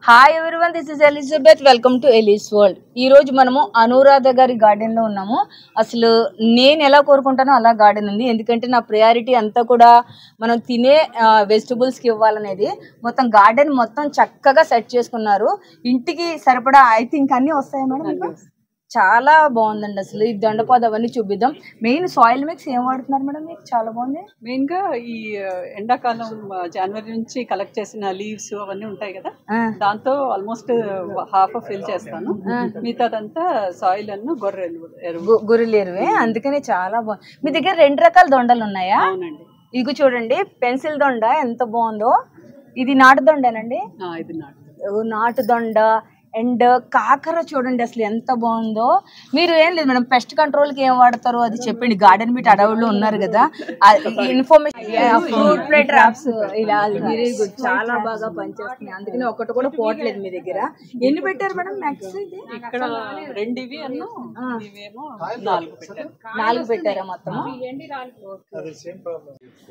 Hi everyone, this is Elizabeth. Welcome to Ellie's world. ఈ రోజు మనము అనురాధ గారి గార్డెన్ లో ఉన్నాము. అసలు నేను ఎలా కోరుకుంటానో అలా గార్డెన్ ఉంది. ఎందుకంటే నా ప్రయారిటీ అంతా కూడా మనం తినే వెజిటబుల్స్ కి ఇవ్వాలనేది. మొత్తం గార్డెన్ మొత్తం చక్కగా సెట్ చేసుకున్నారు. ఇంటికి సరిపడా ఐ థింక్ అన్ని వస్తాయి మేడం. చాలా బాగుందండి. అసలు ఈ దండపాద అవన్నీ చూపిద్దాం. మెయిన్ సాయిల్ మిక్స్ ఏం వాడుతున్నారు మేడం? మీకు చాలా బాగుంది. మెయిన్ గా ఈ ఎండాకాలం జనవరి నుంచి కలెక్ట్ చేసిన లీవ్స్ అవన్నీ ఉంటాయి కదా, దాంతో ఆల్మోస్ట్ హాఫ్ ఫిల్ చేస్తాను. మిగతాదంతా సాయిల్ అನ್ನು గొర్రెలు ఎరువే. అందుకనే చాలా బాగుంది. మీ దగ్గర 2 రకాల దొండలు ఉన్నాయా? అవునండి. ఇది చూడండి, పెన్సిల్ దొండ ఎంత బాగుందో. ఇది నాటు దొండేనండి. ఇది నాటు దొండ అండ్ కాకర చూడండి అసలు ఎంత బాగుందో. మీరు ఏం లేదు మేడం, పెస్ట్ కంట్రోల్ కి ఏం వాడతారో అది చెప్పండి. గార్డెన్ మీట్ అడవుల్లో ఉన్నారు కదా, ఇన్ఫర్మేషన్. ఫ్రూట్ ఫ్లై ట్రాప్స్ ఇలా వెరీ గుడ్, చాలా బాగా పనిచేస్తున్నాయి. అందుకని ఒకటి కూడా పోవట్లేదు మీ దగ్గర. ఎన్ని పెట్టారు మేడం మ్యాక్స్? ఇక్కడ 2 ఇవి ఇవేమో 4 పెట్టారా మొత్తం?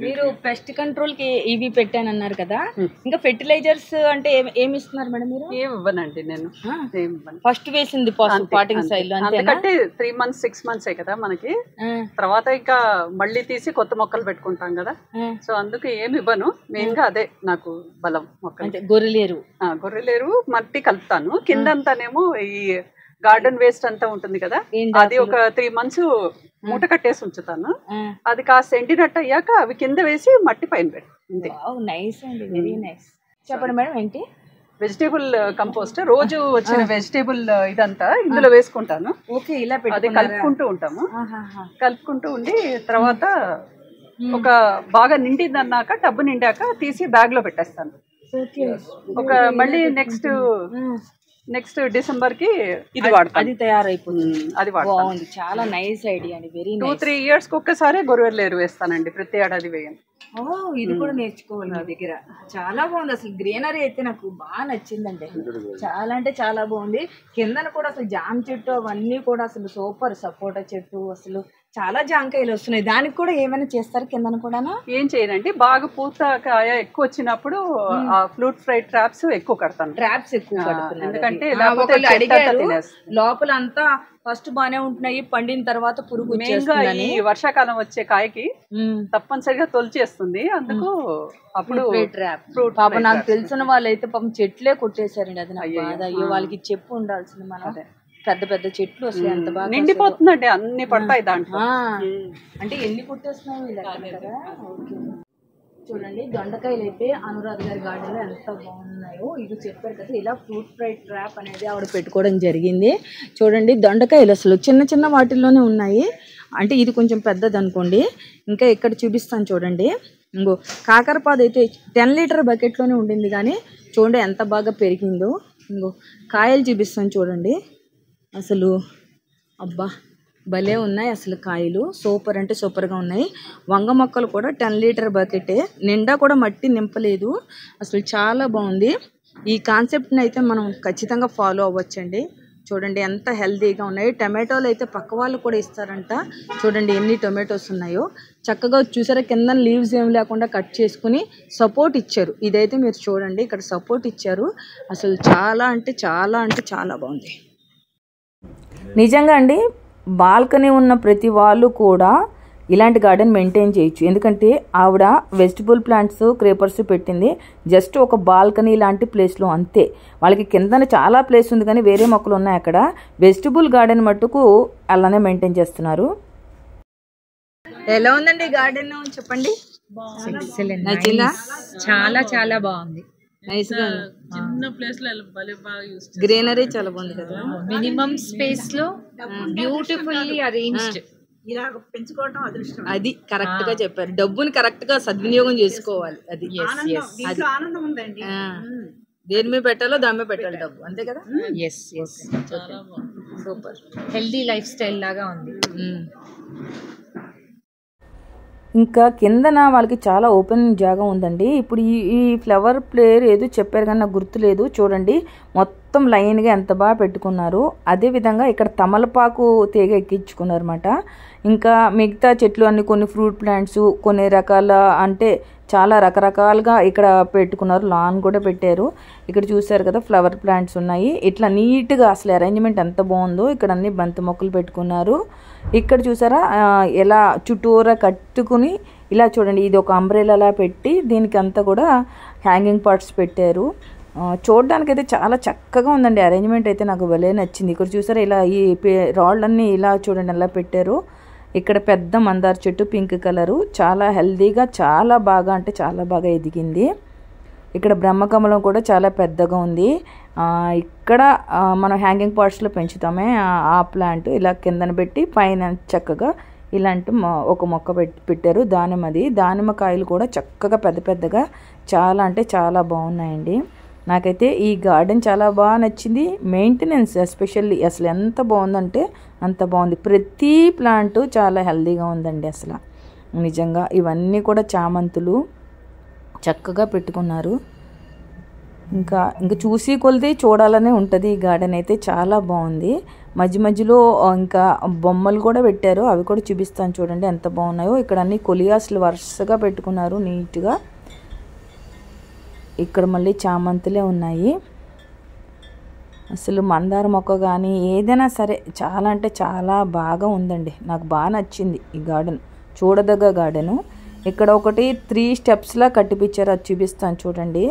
మీరు పెస్ట్ కంట్రోల్ కి ఇవి పెట్టానన్నారు కదా, ఇంకా ఫెర్టిలైజర్స్ అంటే ఏమి ఇస్తున్నారు మేడం? మీరు ఏమి ఇవ్వనండి నేను. ఫస్ట్ వేసింది పాటింగ్ సైడ్ ఎందుకంటే 3 months 6 months కదా మనకి. తర్వాత ఇంకా మళ్ళీ తీసి కొత్త మొక్కలు పెట్టుకుంటాం కదా, సో అందుకు ఏమి ఇవ్వను. మెయిన్ గా అదే నాకు బలం. మొక్కలు గొర్రెలేరు మట్టి కలుపుతాను. కిందంతానేమో ఈ గార్డెన్ వేస్ట్ అంతా ఉంటుంది కదా, అది ఒక 3 months మూట కట్టేసి ఉంచుతాను. అది కాస్త ఎండినట్టు అయ్యాక అవి కింద వేసి మట్టి పైన పెట్టి. నైస్ అండి, వెరీ నైస్. చెప్పండి మేడం ఏంటి? వెజిటేబుల్ కంపోస్ట్, రోజు వచ్చిన వెజిటేబుల్ ఇదంతా ఇందులో వేసుకుంటాను. ఓకే, ఇలా అది కలుపుకుంటూ ఉంటాము. కలుపుకుంటూ ఉండి తర్వాత ఒక బాగా నిండింది అన్నాక, టబ్బు నిండాక తీసి బ్యాగ్ లో పెట్టేస్తాను. ఒక మళ్ళీ నెక్స్ట్ డిసెంబర్ కి ఇది వాడతాను. అది తయారైపోతుంది. అది వాడతాను. చాలా నైస్ ఐడియా అండి, వెరీ నైస్. 2-3 years కి ఒక్కసారి గొర్రెలు వేస్తానండి, ప్రతి ఏడాది వేయను. ఇది కూడా నేర్చుకోవాలి మీ దగ్గర. చాలా బాగుంది అసలు. గ్రీనరీ అయితే నాకు బాగా నచ్చిందండి. చాలా అంటే చాలా బాగుంది. కిందన కూడా అసలు జామ చెట్టు అవన్నీ కూడా అసలు సూపర్. సపోటా చెట్టు, అసలు చాలా జాంకాయలు వస్తున్నాయి. దానికి కూడా ఏమైనా చేస్తారు కిందన కూడా? ఏం చేయనండి, బాగా పూత కాయ ఎక్కువ వచ్చినప్పుడు ఫ్రూట్ ఫ్రై ట్రాప్స్ ఎక్కువ కడతాను. ట్రాప్స్ ఎక్కువ కడతాను ఎందుకంటే లోపల అంతా ఫస్ట్ బానే ఉంటున్నాయి, పండిన తర్వాత పురుగు. ఈ వర్షాకాలం వచ్చే కాయకి తప్పనిసరిగా తొలిచేస్తుంది. అందుకు అప్పుడు పాపం నాకు తెలిసిన వాళ్ళు అయితే పాపం చెట్లే కొట్టేశారండి. అది నాకు బాధ. అయ్యో, వాళ్ళకి చెప్పు ఉండాల్సింది. మనం పెద్ద పెద్ద చెట్లు అసలు ఎంత బాగా నిండిపోతుందండి, అన్ని పడతాయి దాంట్లో. అంటే ఎన్ని కొట్టేస్తున్నాయి కదా. చూడండి, దొండకాయలు అయితే అనురాధ గారి గార్డెన్ లో ఎంత బాగున్నాయో. ఇది చెప్పారు కదా, ఇలా ఫ్రూట్ ఫ్రై ట్రాప్ అనేది ఆవిడ పెట్టుకోవడం జరిగింది. చూడండి, దొండకాయలు అసలు చిన్న చిన్న వాటిల్లోనే ఉన్నాయి. అంటే ఇది కొంచెం పెద్దది అనుకోండి. ఇంకా ఇక్కడ చూపిస్తాను చూడండి. ఇంకో కాకరపాదు అయితే 10 లీటర్ బకెట్లోనే ఉండింది, కానీ చూడండి ఎంత బాగా పెరిగిందో. ఇంకో కాయలు చూపిస్తాను చూడండి. అసలు అబ్బా భలే ఉన్నాయి అసలు కాయలు. సూపర్ అంటే సూపర్గా ఉన్నాయి. వంగ మొక్కలు కూడా 10 లీటర్ బకెటే, నిండా కూడా మట్టి నింపలేదు. అసలు చాలా బాగుంది. ఈ కాన్సెప్ట్ని అయితే మనం ఖచ్చితంగా ఫాలో అవ్వచ్చండి. చూడండి ఎంత హెల్తీగా ఉన్నాయి. టమాటోలు అయితే పక్క వాళ్ళు కూడా ఇస్తారంట. చూడండి ఎన్ని టొమాటోస్ ఉన్నాయో. చక్కగా చూసారా, కింద లీవ్స్ ఏం లేకుండా కట్ చేసుకుని సపోర్ట్ ఇచ్చారు. ఇదైతే మీరు చూడండి, ఇక్కడ సపోర్ట్ ఇచ్చారు. అసలు చాలా అంటే చాలా బాగుంది నిజంగా అండి. బాల్కనీ ఉన్న ప్రతి వాళ్ళు కూడా ఇలాంటి గార్డెన్ మెయింటైన్ చేయొచ్చు. ఎందుకంటే ఆవిడ వెజిటబుల్ ప్లాంట్స్, క్రేపర్స్ పెట్టింది జస్ట్ ఒక బాల్కనీ లాంటి ప్లేస్లో అంతే. వాళ్ళకి కిందన చాలా ప్లేస్ ఉంది, కానీ వేరే మొక్కలు ఉన్నాయి అక్కడ. వెజిటబుల్ గార్డెన్ మట్టుకు అలానే మెయింటైన్ చేస్తున్నారు. ఎలా ఉందండి గార్డెన్ చెప్పండి? నచ్చిందా? చాలా బాగుంది. చిన్న ప్లేస్ లో గ్రీనరీ చాలా బాగుంది కదా. మినిమం స్పేస్ లో బ్యూటిఫుల్లీ అరేంజ్డ్. ఇలా పెంచుకోవడం అదృష్టం. అది కరెక్ట్ గా చెప్పారు. డబ్బుని కరెక్ట్ గా సద్వినియోగం చేసుకోవాలి. అది ఆనందం ఉందండి. దేని మీద పెట్టాలో దాని మీద పెట్టాలి డబ్బు, అంతే కదా. సూపర్ హెల్దీ లైఫ్ స్టైల్ లాగా ఉంది. ఇంకా కిందన వాళ్ళకి చాలా ఓపెన్ జాగా ఉందండి. ఇప్పుడు ఈ ఫ్లవర్ ప్లేయర్ ఏదో చెప్పారు కానీ నాకు గుర్తులేదు. చూడండి మొత్తం లైన్గా ఎంత బాగా పెట్టుకున్నారు. అదేవిధంగా ఇక్కడ తమలపాకు తీగ ఎక్కించుకున్నారు అనమాట. ఇంకా మిగతా చెట్లు అన్ని కొన్ని ఫ్రూట్ ప్లాంట్స్, కొన్ని రకాల అంటే చాలా రకరకాలుగా ఇక్కడ పెట్టుకున్నారు. లాన్ కూడా పెట్టారు. ఇక్కడ చూసారు కదా ఫ్లవర్ ప్లాంట్స్ ఉన్నాయి. ఇట్లా నీట్గా అసలు అరేంజ్మెంట్ ఎంత బాగుందో. ఇక్కడ అన్ని బంతి మొక్కలు పెట్టుకున్నారు. ఇక్కడ చూసారా ఎలా చుట్టూరా కట్టుకుని ఇలా చూడండి, ఇది ఒక అంబ్రెల్లా పెట్టి దీనికి అంతా కూడా హ్యాంగింగ్ పార్ట్స్ పెట్టారు. చూడడానికి అయితే చాలా చక్కగా ఉందండి. అరేంజ్మెంట్ అయితే నాకు భలే నచ్చింది. ఇక్కడ చూసారా ఇలా ఈ రాళ్ళన్నీ ఇలా చూడండి ఎలా పెట్టారు. ఇక్కడ పెద్ద మందార చెట్టు పింక్ కలరు, చాలా హెల్దీగా చాలా బాగా అంటే చాలా బాగా ఎదిగింది. ఇక్కడ బ్రహ్మకమలం కూడా చాలా పెద్దగా ఉంది. ఇక్కడ మనం హ్యాంగింగ్ పార్ట్స్లో పెంచుతామే ఆ ప్లాంట్ ఇలా కిందన పెట్టి పైన చక్కగా ఇలాంటి ఒక మొక్క పెట్టారు. దానిమ్మ కాయలు కూడా చక్కగా పెద్ద పెద్దగా చాలా అంటే చాలా బాగున్నాయండి. నాకైతే ఈ గార్డెన్ చాలా బాగా నచ్చింది. మెయింటెనెన్స్ ఎస్పెషల్లీ అసలు ఎంత బాగుందంటే అంత బాగుంది. ప్రతి ప్లాంట్ చాలా హెల్దీగా ఉందండి అసలు నిజంగా. ఇవన్నీ కూడా చామంతులు చక్కగా పెట్టుకున్నారు. ఇంకా చూసి కొలిది చూడాలనే ఉంటుంది. ఈ గార్డెన్ అయితే చాలా బాగుంది. మధ్యలో ఇంకా బొమ్మలు కూడా పెట్టారు. అవి కూడా చూపిస్తాను చూడండి ఎంత బాగున్నాయో. ఇక్కడ అన్ని కొలియాస్లు వరుసగా పెట్టుకున్నారు నీట్గా. ఇక్కడ మళ్ళీ చామంతులే ఉన్నాయి. అసలు మందార మొక్క కానీ ఏదైనా సరే చాలా అంటే చాలా బాగా ఉందండి. నాకు బాగా నచ్చింది ఈ గార్డెన్, చూడదగ్గ గార్డెను. ఇక్కడ ఒకటి 3 స్టెప్స్లా కట్టిపించారు, అది చూపిస్తాను చూడండి.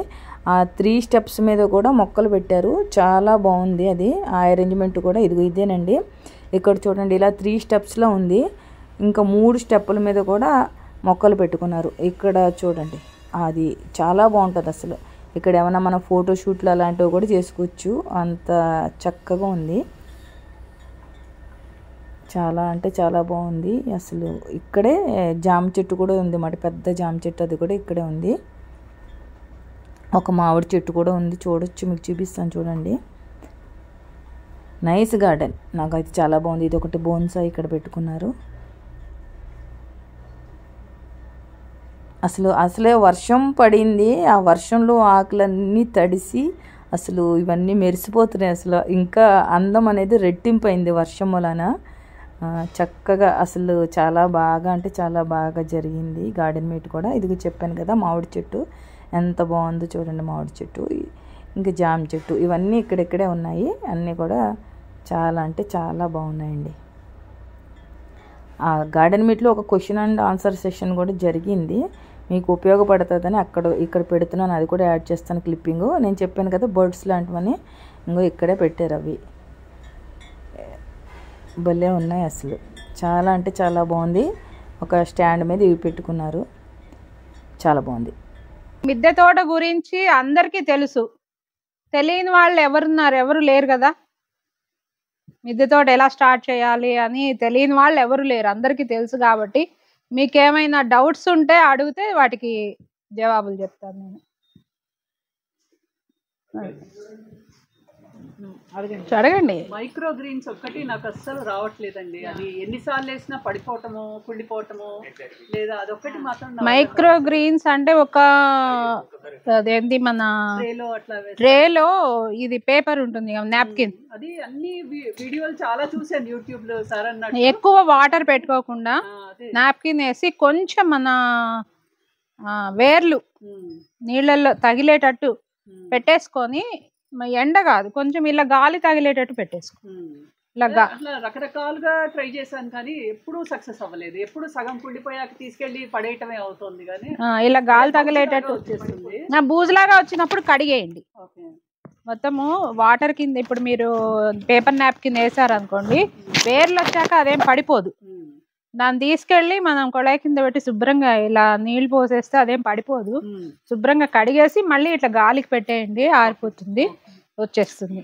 ఆ 3 స్టెప్స్ మీద కూడా మొక్కలు పెట్టారు. చాలా బాగుంది అది. ఆ అరేంజ్మెంట్ కూడా ఇదేనండి. ఇక్కడ చూడండి ఇలా 3 స్టెప్స్లో ఉంది. ఇంకా 3 స్టెప్పుల మీద కూడా మొక్కలు పెట్టుకున్నారు. ఇక్కడ చూడండి అది చాలా బాగుంటుంది అసలు. ఇక్కడ ఏమైనా మన ఫోటోషూట్లు అలాంటివి కూడా చేసుకోవచ్చు, అంత చక్కగా ఉంది. చాలా అంటే చాలా బాగుంది అసలు. ఇక్కడే జామ చెట్టు కూడా ఉంది మాట, పెద్ద జామ చెట్టు, అది కూడా ఇక్కడే ఉంది. ఒక మామిడి చెట్టు కూడా ఉంది, చూడొచ్చు, మీకు చూపిస్తాను చూడండి. నైస్ గార్డెన్, నాకైతే చాలా బాగుంది. ఇది ఒకటి బోన్సాయి ఇక్కడ పెట్టుకున్నారు. అసలే వర్షం పడింది. ఆ వర్షంలో ఆకులన్నీ తడిసి అసలు ఇవన్నీ మెరిసిపోతున్నాయి. అసలు ఇంకా అందం అనేది రెట్టింపైంది వర్షం వలన. చక్కగా అసలు చాలా బాగా అంటే చాలా బాగా జరిగింది గార్డెన్ మీట్ కూడా. ఇది చెప్పాను కదా మామిడి చెట్టు ఎంత బాగుందో చూడండి. మామిడి చెట్టు, ఇంకా జామ చెట్టు, ఇవన్నీ ఇక్కడిక్కడే ఉన్నాయి. అన్నీ కూడా చాలా అంటే చాలా బాగున్నాయండి. ఆ గార్డెన్ మీట్లో ఒక క్వశ్చన్ అండ్ ఆన్సర్ సెషన్ కూడా జరిగింది, మీకు ఉపయోగపడుతుందని ఇక్కడ పెడుతున్నాను. అది కూడా యాడ్ చేస్తాను క్లిప్పింగ్. నేను చెప్పాను కదా బర్డ్స్ లాంటివని, ఇక్కడే పెట్టారు. అవి భలే ఉన్నాయి అసలు. చాలా అంటే చాలా బాగుంది. ఒక స్టాండ్ మీద ఇవి పెట్టుకున్నారు, చాలా బాగుంది. మిద్దె తోట గురించి అందరికీ తెలుసు, తెలియని వాళ్ళు ఎవరు లేరు కదా. మిద్దె తోట ఎలా స్టార్ట్ చేయాలి అని తెలియని వాళ్ళు ఎవరు లేరు, అందరికీ తెలుసు. కాబట్టి మీకేమైనా డౌట్స్ ఉంటే అడిగితే వాటికి జవాబులు చెప్తాను నేను. అడగండి. మైక్రో గ్రీన్స్ ఒక్కటి నాకు అస్సలు రావట్లేదండి. అది ఎన్నిసార్లు వేసినా పడిపోవటము, కుళ్ళిపోవటము, లేదా అదొక్కటి మాత్రం. మైక్రో గ్రీన్స్ అంటే ఒక అదేంటి మన ట్రేలో ఇది పేపర్ ఉంటుంది నాప్కిన్, అది అన్ని వీడియోలు చాలా చూసాను యూట్యూబ్ లో. సార్ అన్నట్టు ఎక్కువ వాటర్ పెట్టుకోకుండా నాప్కిన్ వేసి కొంచెం మన వేర్లు నీళ్ళల్లో తగిలేటట్టు పెట్టేసుకొని, ఎండ కాదు కొంచెం ఇలా గాలి తగిలేటట్టు పెట్టేసుకో. అట్లా రకరకాలుగా ట్రై చేశాను కానీ ఎప్పుడు సక్సెస్ అవ్వలేదు. ఎప్పుడు సగం కుళ్ళిపోయాక తీసుకెళ్లి పడేయటమే అవుతుంది. కానీ ఇలా గాలి తగిలేటట్టు వచ్చేస్తుంది. బూజులాగా వచ్చినప్పుడు కడిగేయండి మొత్తము వాటర్ కింద. ఇప్పుడు మీరు పేపర్ నాప్కిన్ వేసారనుకోండి, వేర్లు వచ్చాక అదేం పడిపోదు. దాన్ని తీసుకెళ్ళి మనం కొళాయి కింద పెట్టి శుభ్రంగా ఇలా నీళ్లు పోసేస్తే అదేం పడిపోదు. శుభ్రంగా కడిగేసి మళ్ళీ ఇట్లా గాలికి పెట్టేయండి, ఆరిపోతుంది, వచ్చేస్తుంది.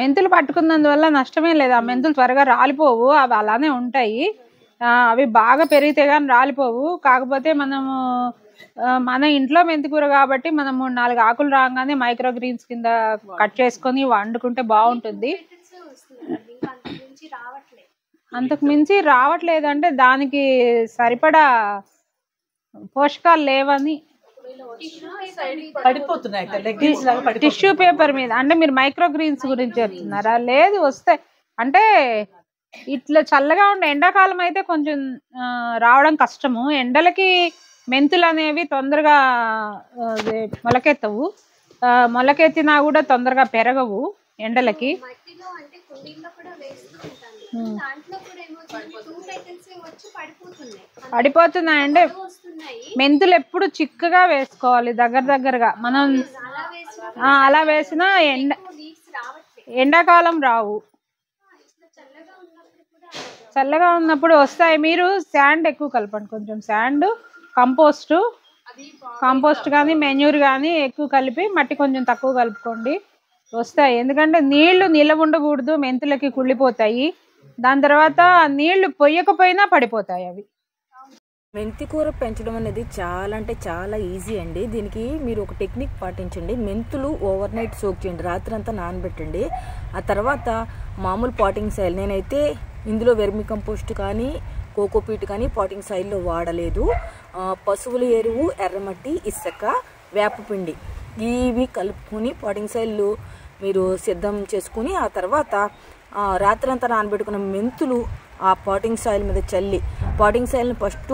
మెంతులు పట్టుకున్నందువల్ల నష్టమే లేదు. ఆ మెంతులు త్వరగా రాలిపోవు, అవి అలానే ఉంటాయి. అవి బాగా పెరిగితే కానీ రాలిపోవు. కాకపోతే మనము మన ఇంట్లో మెంతికూర కాబట్టి మనం 3-4 ఆకులు రాగానే మైక్రో గ్రీన్స్ కింద కట్ చేసుకొని వండుకుంటే బాగుంటుంది. అంతకు మించి రావట్లేదంటే దానికి సరిపడా పోషకాలు లేవని టిష్యూ పేపర్ మీద అంటే మీరు మైక్రో గ్రీన్స్ గురించి చెప్తున్నారా? లేదు, వస్తాయి. అంటే ఇట్లా చల్లగా ఉండే ఎండాకాలం అయితే కొంచెం రావడం కష్టము. ఎండలకి మెంతులు అనేవి తొందరగా మొలకెత్తవు. మొలకెత్తినా కూడా తొందరగా పెరగవు ఎండలకి. పడిపోతున్నాయంటే మెంతులు ఎప్పుడు చిక్కగా వేసుకోవాలి, దగ్గరగా. మనం అలా వేసినా ఎండాకాలం రావు. చల్లగా ఉన్నప్పుడు వస్తాయి. మీరు శాండ్ ఎక్కువ కలపండి, కొంచెం శాండ్, కంపోస్ట్ కానీ మెన్యూర్ కానీ ఎక్కువ కలిపి మట్టి కొంచెం తక్కువ కలుపుకోండి, వస్తాయి. ఎందుకంటే నీళ్లు నిలవ ఉండకూడదు, మెంతులకి కుళ్ళిపోతాయి. దాని తర్వాత నీళ్లు పొయ్యకపోయినా పడిపోతాయి అవి. మెంతి కూర పెంచడం అనేది చాలా అంటే చాలా ఈజీ అండి. దీనికి మీరు ఒక టెక్నిక్ పాటించండి. మెంతులు ఓవర్ నైట్ సోక్ చేయండి, రాత్రి అంతా నానబెట్టండి. ఆ తర్వాత మామూలు పాటింగ్ సాయిల్, నేనైతే ఇందులో వెర్మి కంపోస్ట్ కానీ కోకోపీట్ కానీ పాటింగ్ సాయిల్లో వాడలేదు. పశువుల ఎరువు, ఎర్రమట్టి, ఇసుక, వేపపిండి ఇవి కలుపుకొని పాటింగ్ సాయిల్ మీరు సిద్ధం చేసుకుని ఆ తర్వాత రాత్రంతా నానబెట్టుకున్న మెంతులు ఆ పాటింగ్ సాయిల్ మీద చల్లి, పాటింగ్ సాయిల్ని ఫస్ట్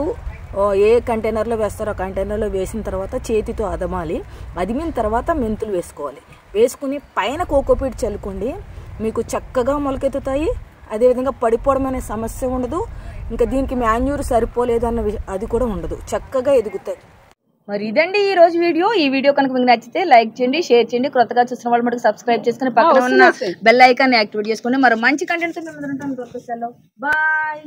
ఏ కంటైనర్లో వేస్తారో ఆ కంటైనర్లో వేసిన తర్వాత చేతితో అదమాలి. అదిమిన తర్వాత మెంతులు వేసుకోవాలి. వేసుకుని పైన కోకోపీట్ చల్లుకోండి, మీకు చక్కగా మొలకెత్తుతాయి. అదేవిధంగా పడిపోవడం అనే సమస్య ఉండదు. ఇంకా దీనికి మాన్యూర్ సరిపోలేదు అన్న అది కూడా ఉండదు, చక్కగా ఎదుగుతాయి. మరి ఇదండి ఈ రోజు వీడియో. ఈ వీడియో కనుక మీకు నచ్చితే లైక్ చేయండి, షేర్ చేయండి. కొత్తగా చూసిన వాళ్ళు మటుకు సబ్స్క్రైబ్ చేసుకుని పక్కన ఉన్న బెల్ ఐకాన్ యాక్టివేట్ చేసుకోండి. మరి మంచి కంటెంట్ బాయ్.